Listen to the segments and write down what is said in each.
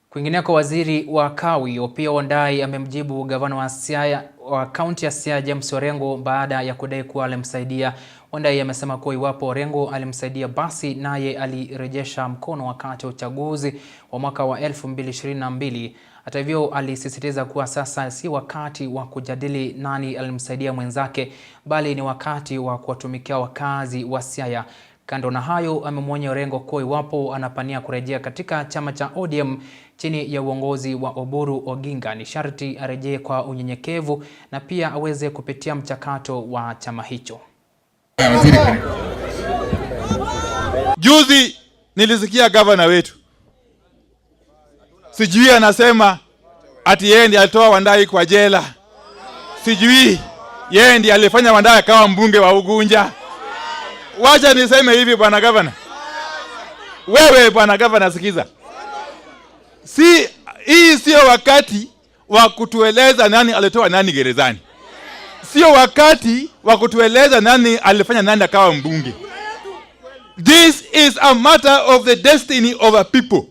Kwingineko, waziri wa Kawi Opiyo Wandayi amemjibu gavana wa Siaya wa kaunti ya Siaya James Orengo baada ya kudai kuwa alimsaidia. Wandayi amesema kuwa iwapo Orengo alimsaidia basi naye alirejesha mkono wakati wa uchaguzi wa mwaka wa 2022. Hata hivyo, alisisitiza kuwa sasa si wakati wa kujadili nani alimsaidia mwenzake, bali ni wakati wa kuwatumikia wakazi wa Siaya. Kando na hayo, amemwonya Orengo kuwa iwapo anapania kurejea katika chama cha ODM chini ya uongozi wa Oburu Oginga, ni sharti arejee kwa unyenyekevu na pia aweze kupitia mchakato wa chama hicho. Juzi nilisikia gavana wetu, sijui anasema ati yeye ndiye alitoa Wandayi kwa jela, sijui yeye ndiye alifanya Wandayi akawa mbunge wa Ugunja. Wacha niseme hivi bwana gavana. Wewe bwana gavana, sikiza. Hii sio wakati wa kutueleza nani alitoa nani gerezani. Sio wakati wa kutueleza nani alifanya nani akawa mbunge. This is a matter of the destiny of a people.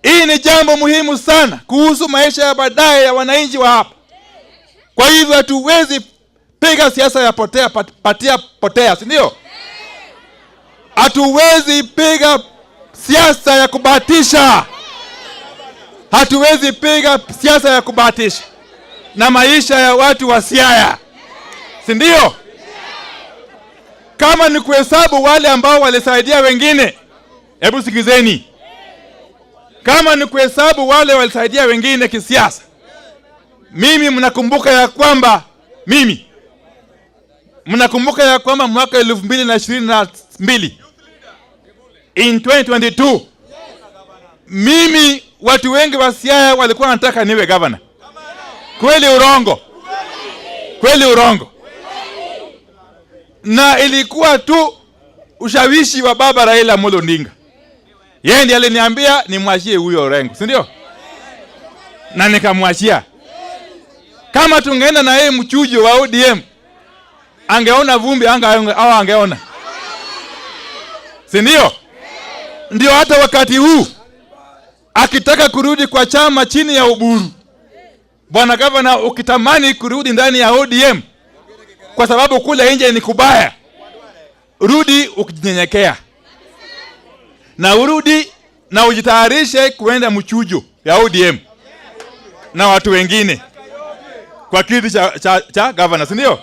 Hii ni jambo muhimu sana kuhusu maisha ya baadaye ya wananchi wa hapa. Kwa hivyo hatuwezi piga siasa ya potea, si ndio? Hatuwezi piga siasa ya kubahatisha. Hatuwezi piga siasa ya kubahatisha na maisha ya watu wa Siaya, si ndio? Kama ni kuhesabu wale ambao walisaidia wengine, hebu sikizeni. Kama ni kuhesabu wale walisaidia wengine kisiasa, mimi mnakumbuka ya kwamba mwaka 2022 in 2022 mimi watu wengi wa Siaya walikuwa wanataka niwe gavana. Kweli urongo? Kweli urongo? Na ilikuwa tu ushawishi wa baba Raila Amolo Odinga. Yeye ndiye aliniambia nimwachie huyo Orengo, si ndio? Na nikamwachia. Kama tungeenda na yeye mchujo wa ODM, angeona vumbi au angeona, si ndio? Ndio hata wakati huu akitaka kurudi kwa chama chini ya Oburu, bwana gavana, ukitamani kurudi ndani ya ODM kwa sababu kule nje ni kubaya, rudi ukijinyenyekea na urudi na ujitayarishe kuenda mchujo ya ODM na watu wengine kwa kiti cha gavana, si ndio?